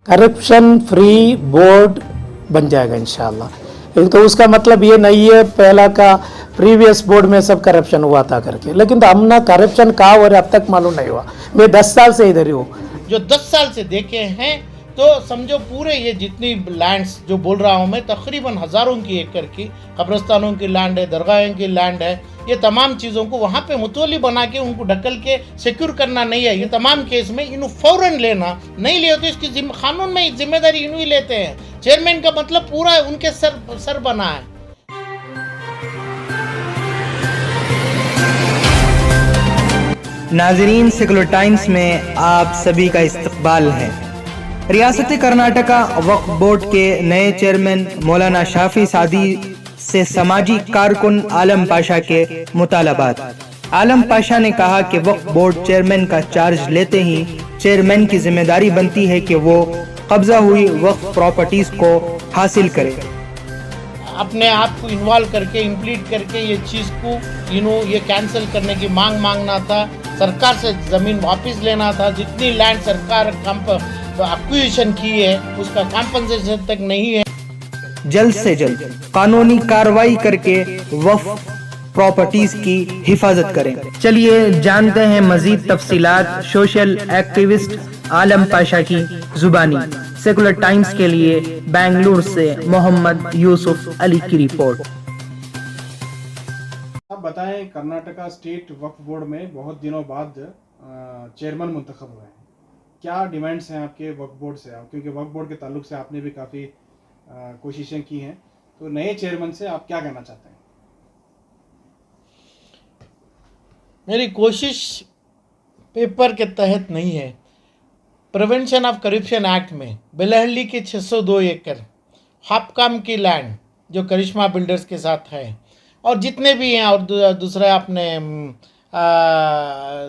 Corruption free board बन जाएगा इंशाल्लाह। एक तो उसका मतलब ये नहीं है पहला का प्रीवियस बोर्ड में सब करप्शन हुआ था करके, लेकिन तो हमने करप्शन कहा और अब तक मालूम नहीं हुआ। मैं 10 साल से इधर ही हूँ। जो 10 साल से देखे हैं तो समझो पूरे ये जितनी लैंड्स जो बोल रहा हूँ मैं, तकरीबन हज़ारों की एकड़ की कब्रिस्तानों की लैंड है, दरगाहों की लैंड है, ये तमाम चीज़ों को वहाँ पे मुतवली बना के उनको ढकल के सिक्योर करना नहीं है। ये तमाम केस में इन्हों फ़ौरन लेना, नहीं लिया तो इसकी कानून में जिम्मेदारी इन्हों ही लेते हैं। चेयरमैन का मतलब पूरा उनके सर बना है। नाजरीन, सेकुलर टाइम्स में आप सभी का इस्तकबाल है। रियासत कर्नाटका वक्फ बोर्ड के नए चेयरमैन मौलाना शाफी सादी से समाजी कारकुन आलम पाशा के मुतालबात। आलम पाशा ने कहा कि वक्फ बोर्ड चेयरमैन का चार्ज लेते ही चेयरमैन की जिम्मेदारी बनती है कि वो कब्जा हुई वक्फ प्रॉपर्टीज को हासिल करे। अपने आप को इन्वॉल्व करके इम्प्लीट करके ये चीज़ को ये कैंसिल करने की मांगना था, सरकार से ज़मीन वापस लेना था। जितनी लैंड सरकार एक्विजिशन की है उसका कॉम्पनसेशन तक नहीं है। जल्द से जल्द कानूनी कार्रवाई करके वक्फ प्रॉपर्टीज की हिफाजत करें। चलिए जानते हैं मजीद तफसीलात सोशल एक्टिविस्ट आलम पाशा की जुबानी। सेकुलर टाइम्स के लिए बेंगलुरु से मोहम्मद यूसुफ अली की रिपोर्ट। आप बताएं, कर्नाटका स्टेट वक्फ बोर्ड में बहुत दिनों बाद चेयरमैन मुंतखब हुए हैं। क्या डिमांड्स हैं आपके वक्फ बोर्ड से? क्योंकि वक्फ बोर्ड के ताल्लुक से आपने भी काफ़ी कोशिशें की हैं, तो नए चेयरमैन से आप क्या कहना चाहते हैं? मेरी कोशिश पेपर के तहत नहीं है। प्रिवेंशन ऑफ करप्शन एक्ट में बेलहल्ली के 602 एकड़ हापकाम की लैंड जो करिश्मा बिल्डर्स के साथ है और जितने भी हैं, और दूसरा अपने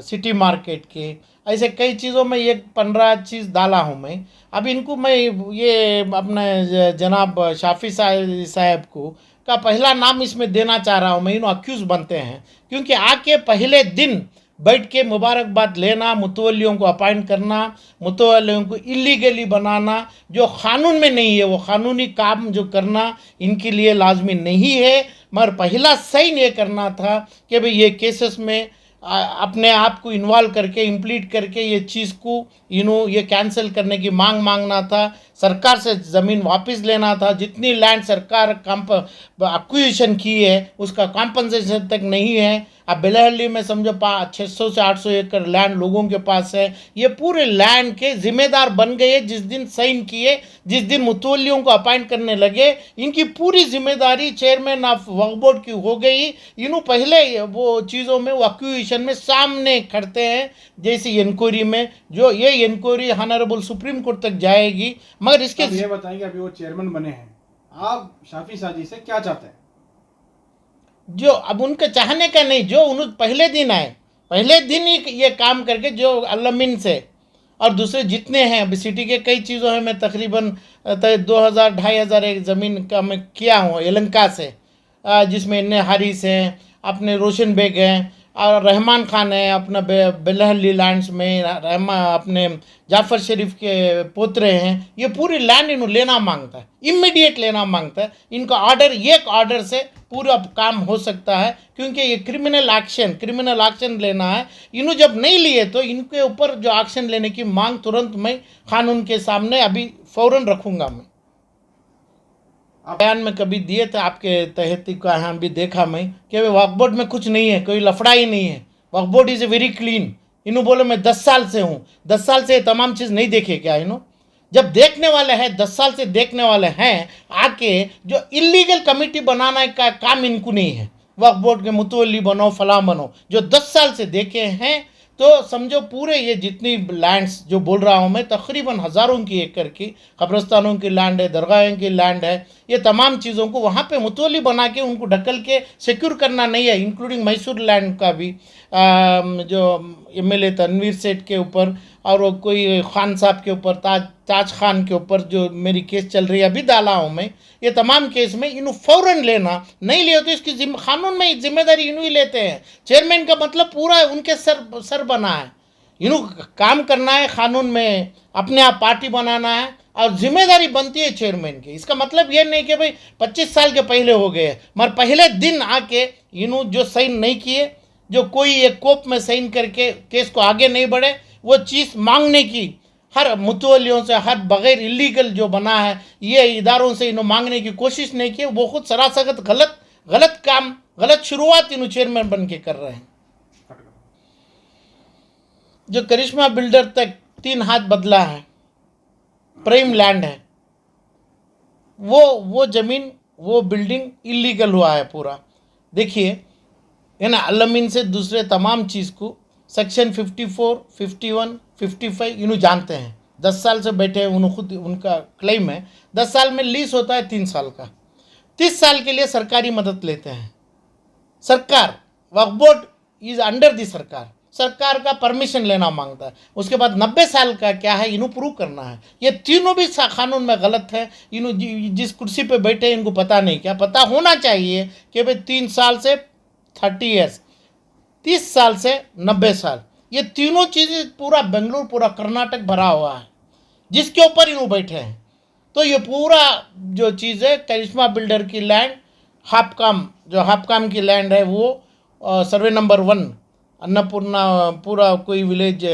सिटी मार्केट के, ऐसे कई चीज़ों में ये 15 चीज़ डाला हूँ मैं। अब इनको मैं ये अपने जनाब शाफी साहब को का पहला नाम इसमें देना चाह रहा हूँ मैं। इन्हों अक्यूज़ बनते हैं क्योंकि आके पहले दिन बैठ के मुबारकबाद लेना, मुतवल्लियों को अपॉइंट करना, मुतवल्लियों को इलीगली बनाना, जो क़ानून में नहीं है वो क़ानूनी काम जो करना इनके लिए लाजमी नहीं है। मगर पहला साइन ये करना था कि भाई ये केसेस में अपने आप को इन्वॉल्व करके इम्प्लीट करके ये चीज़ को ये कैंसिल करने की मांगना था, सरकार से ज़मीन वापस लेना था। जितनी लैंड सरकार एक्विजिशन की है उसका कॉम्पनसेशन तक नहीं है। अब बेलहल्ली में समझो 600 से 800 एकड़ लैंड लोगों के पास है। ये पूरे लैंड के जिम्मेदार बन गए जिस दिन साइन किए, जिस दिन मुतवल्लियों को अपॉइंट करने लगे। इनकी पूरी जिम्मेदारी चेयरमैन ऑफ वक्फ बोर्ड की हो गई। इन्हों पहले वो चीज़ों में वो एक्विजिशन में सामने खड़ते हैं, जैसे इंक्वायरी में जो ये इंक्वायरी ऑनरेबल सुप्रीम कोर्ट तक जाएगी। मगर इसके ये बताएंगे, अभी वो चेयरमैन बने हैं, आप शाफी साजी से क्या चाहते हैं? जो अब उनके चाहने का नहीं, जो उन्होंने पहले दिन आए, पहले दिन ही ये काम करके जो अलमिन से और दूसरे जितने हैं अभी सिटी के कई चीज़ों हैं, मैं तकरीबन 2000-2500 एक ज़मीन का मैं किया हूँ यलंका से, जिसमें इन्ने हारिस हैं, अपने रोशन बेग हैं और रहमान खान है अपना बेलहल्ली लैंड्स में, अपने जाफ़र शरीफ के पोतरे हैं। ये पूरी लैंड इन्हों लेना मांगता है, इमीडिएट लेना मांगता है। इनका ऑर्डर, एक ऑर्डर से पूरा काम हो सकता है क्योंकि ये क्रिमिनल एक्शन लेना है। इन्हों जब नहीं लिए तो इनके ऊपर जो एक्शन लेने की मांग तुरंत मैं कानून के सामने अभी फ़ौरन रखूँगा। मैं बयान में कभी दिए थे आपके तहती का, यहाँ भी देखा मैं कि वक्फ बोर्ड में कुछ नहीं है, कोई लफड़ा ही नहीं है। वक्फ बोर्ड इज़ वेरी क्लीन। इन्हों बोले मैं 10 साल से हूँ, 10 साल से तमाम चीज़ नहीं देखे क्या? इन्हों जब देखने वाले हैं, 10 साल से देखने वाले हैं, आके जो इलीगल कमेटी बनाना का काम इनको नहीं है। वक्फ बोर्ड के मुतवल्ली बनो, फलां बनो, जो 10 साल से देखे हैं तो समझो पूरे ये जितनी लैंड्स जो बोल रहा हूँ मैं, तकरीबन हज़ारों की एकड़ की कब्रिस्तानों की लैंड है, दरगाहों की लैंड है, ये तमाम चीज़ों को वहाँ पे मुतवल्ली बना के उनको ढकल के सिक्योर करना नहीं है। इंक्लूडिंग मैसूर लैंड का भी जो MLA तनवीर सेठ के ऊपर और वो कोई खान साहब के ऊपर, ताज खान के ऊपर जो मेरी केस चल रही है अभी डाला हूँ मैं। ये तमाम केस में इन्हों फ़ौरन लेना, नहीं लिया तो इसकी कानून में जिम्मेदारी इन्हों ही लेते हैं। चेयरमैन का मतलब पूरा उनके सर बना है। इन्हों काम करना है, कानून में अपने आप पार्टी बनाना है और जिम्मेदारी बनती है चेयरमैन की। इसका मतलब ये नहीं कि भाई 25 साल के पहले हो गए, मगर पहले दिन आके इन्हों जो साइन नहीं किए, जो कोई एक कोप में साइन करके केस को आगे नहीं बढ़े, वो चीज़ मांगने की हर मुतवलियों से, हर बगैर इलीगल जो बना है ये इदारों से इन्हों मांगने की कोशिश नहीं की। वो खुद सरासर गलत काम, गलत शुरुआत इन्हों चेयरमैन बन के कर रहे हैं। जो करिश्मा बिल्डर तक 3 हाथ बदला है, प्राइम लैंड है, वो ज़मीन, वो बिल्डिंग इलीगल हुआ है पूरा। देखिए है ना, अलमीन से दूसरे तमाम चीज़ को सेक्शन 54, 51, 55 इन्हों जानते हैं। 10 साल से बैठे हैं, उन्होंने खुद उनका क्लेम है 10 साल में लीज होता है 3 साल का, 30 साल के लिए सरकारी मदद लेते हैं। सरकार, वक्फ बोर्ड इज अंडर दी सरकार का परमिशन लेना मांगता है। उसके बाद 90 साल का क्या है इन्हों प्रूव करना है। ये तीनों भी कानून में गलत है। इन्हों जिस कुर्सी पे बैठे इनको पता नहीं, क्या पता होना चाहिए कि भाई 3 साल से 30 ईयर्स, 30 साल से 90 साल, ये तीनों चीज़ें पूरा बेंगलुरु, पूरा कर्नाटक भरा हुआ है जिसके ऊपर इन्हों बैठे हैं। तो ये पूरा जो चीज़ है करिश्मा बिल्डर की लैंड, हापकाम की लैंड है, वो सर्वे नंबर 1 अन्नपूर्णा पूरा कोई विलेज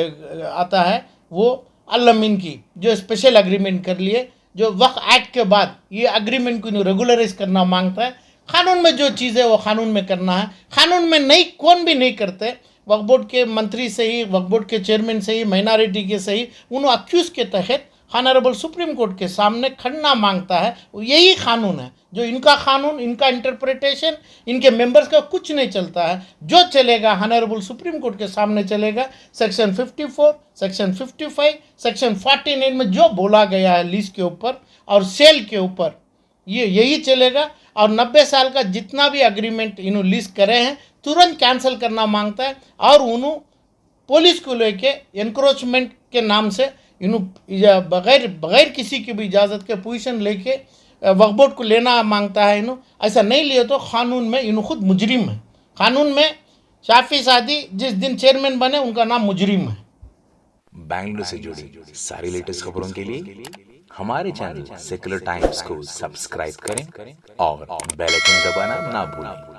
आता है, वो अलमीन की जो स्पेशल एग्रीमेंट कर लिए, जो वक्फ एक्ट के बाद ये एग्रीमेंट को रेगुलराइज करना मांगता है। कानून में जो चीज़ है वो कानून में करना है। कानून में नहीं, कौन भी नहीं करते। वक्फ बोर्ड के मंत्री से ही, वक्फ बोर्ड के चेयरमैन से ही, माइनॉरिटी के से ही, उन्होंने अक्यूज़ के तहत ऑनरेबल सुप्रीम कोर्ट के सामने खड़ना मांगता है। यही कानून है जो इनका कानून, इनका इंटरप्रिटेशन, इनके मेंबर्स का कुछ नहीं चलता है। जो चलेगा ऑनरेबल सुप्रीम कोर्ट के सामने चलेगा। सेक्शन 54, सेक्शन 55, सेक्शन 49 में जो बोला गया है लीज के ऊपर और सेल के ऊपर, ये यही चलेगा। और 90 साल का जितना भी एग्रीमेंट इन्होंने लीज करे हैं तुरंत कैंसिल करना मांगता है। और उन्होंने पुलिस को लेके एनक्रोचमेंट के नाम से इन्हों बगैर किसी की भी इजाज़त के पोजीशन लेके वक्फ बोर्ड को लेना मांगता है। इन्हों ऐसा नहीं लिए तो कानून में इन्हों खुद मुजरिम है। कानून में शाफी सादी जिस दिन चेयरमैन बने उनका नाम मुजरिम है। बेंगलुरु से जुड़ी सारी लेटेस्ट खबरों के लिए हमारे चैनल सेक्युलर टाइम्स को सब्सक्राइब करें और बेल आइकन दबाना ना भूलें।